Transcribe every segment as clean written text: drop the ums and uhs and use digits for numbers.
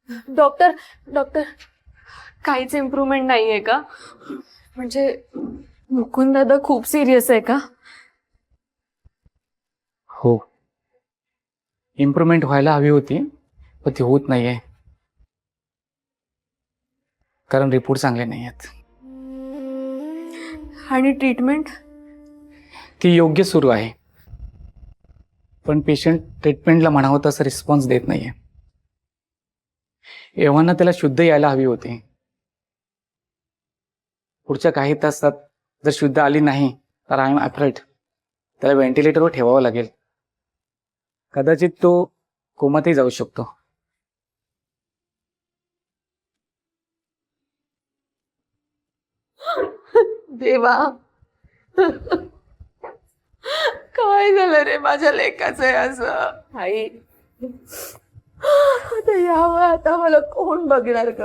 Doctor doctor काहीच improvement नाहीये का? म्हणजे मुकुंद दादा खूप सिरियस आहे का? हो, इम्प्रूव्हमेंट व्हायला हवी होती, पण ती होत नाहीये कारण रिपोर्ट चांगले नाही आहेत. आणि ट्रीटमेंट? ती योग्य सुरू आहे, पण पेशंट ट्रीटमेंटला म्हणावं तसं रिस्पॉन्स देत नाहीये. एव्हाना त्याला शुद्ध यायला हवी होती. पुढच्या काही तासात जर शुद्ध आली नाही तर आय एम अफ्रेड त्याला व्हेंटिलेटरवर ठेवावं लागेल. कदाचित तो कोमातही जाऊ शकतो. देवा, काय झालं रे माझ्या लेकाचं असं? आई, आता यावं, आता मला कोण बघणार ग?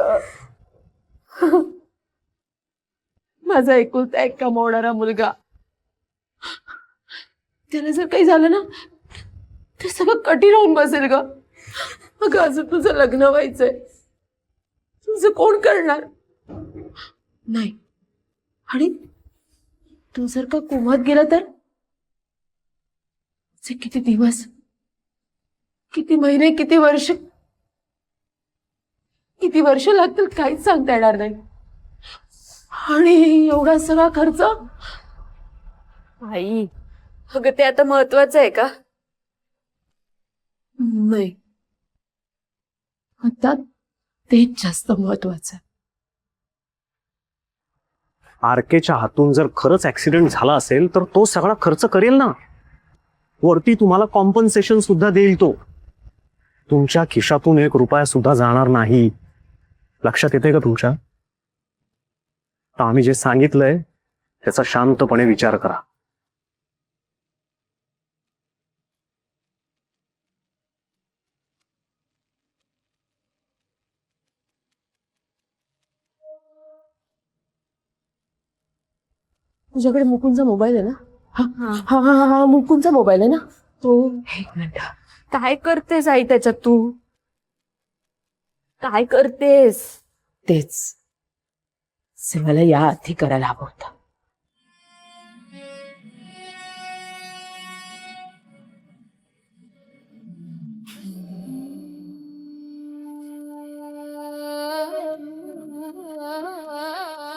माझा एकुलता एक कमावणारा मुलगा, त्याला जर काही झालं ना ते सगळं कठीण होऊन बसेल ग. अगं अजून तुझं लग्न व्हायचंय, तुझं कोण करणार? नाही, आणि तू जर का कोमात गेला तर ते किती दिवस, किती महिने, किती वर्ष लागतील काहीच सांगता येणार नाही. आणि एवढा सगळा खर्च. आई, अगं ते आता महत्वाचं आहे का? नाही, आता तेच जास्त महत्वाचं आहे. आरकेच्या हातून जर खरंच ऍक्सिडेंट झाला असेल तर तो सगळा खर्च करेल ना. वरती तुम्हाला कॉम्पन्सेशन सुद्धा देईल तो. तुमच्या खिशातून 1 रुपया सुद्धा जाणार नाही. लक्षात येते का तुमच्या? तर आम्ही जे सांगितलंय त्याचा शांतपणे विचार करा. तुझ्याकडे मुकुंदचा मोबाईल आहे ना? हा हा हा हा मुकुंदचा मोबाईल आहे ना तो? एक मिनिट, काय करतेस आई त्याच्यात तू? काय करतेस? तेच से मला या आधी करायला हवं होतं.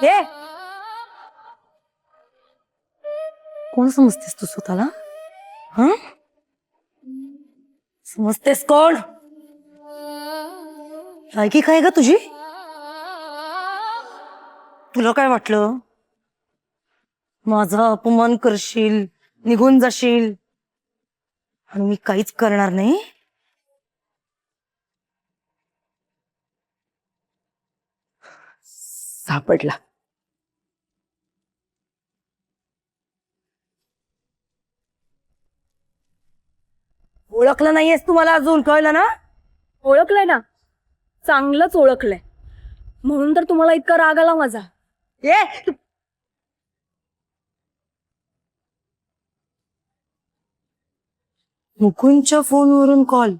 ये, कोण समजतेस तू स्वतःला? हा, समजतेस कोण? लायकी काय ग तुझी? तुला काय वाटलं माझा अपमान करशील, निघून जाशील आणि मी काहीच करणार नाही? सापडला. ओळखलं नाहीयेस तू मला अजून, कळलं ना? ओळखलंय ना, चांगलंच ओळखलंय, म्हणून तर तुम्हाला इतका राग आला माझा. ये, मुकुंदच्या फोनवरून कॉल.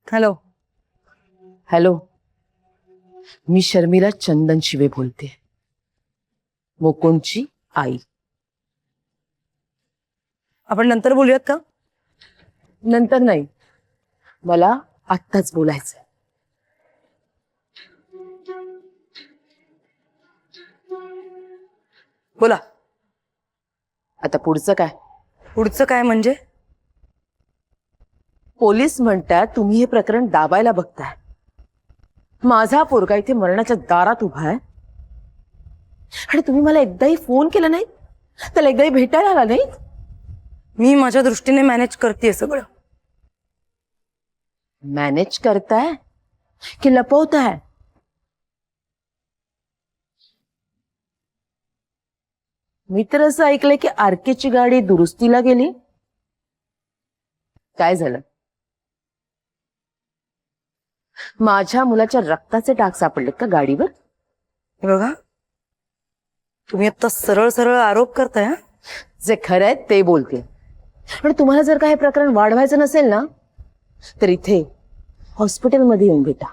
हॅलो. हॅलो, मी शर्मिला चंदन शिवे बोलते, मुकुंदची आई. आपण नंतर बोलूयात का? नंतर नाही, मला आत्ताच बोलायचंय. बोला. आता पुढचं काय? पुढचं काय म्हणजे? पोलीस म्हणतात तुम्ही हे प्रकरण दाबायला बघताय. माझा पोरगा इथे मरणाच्या दारात उभा आहे आणि तुम्ही मला एकदाही फोन केला नाही, त्याला एकदाही भेटायला आला नाही. मी माझ्या दृष्टीने मॅनेज करते सगळं. मॅनेज करताय की लपवताय? मी तर असं ऐकलंय की आरकेची गाडी दुरुस्तीला गेली. काय झालं? माझ्या मुलाच्या रक्ताचे डाग सापडलेत का गाडीवर? हे बघा, तुम्ही आता सरळ सरळ आरोप करताय हं? जे खरं आहे ते बोलते. पण तुम्हाला जर का हे प्रकरण वाढवायचं नसेल ना तर इथे हॉस्पिटलमध्ये येऊन भेटा.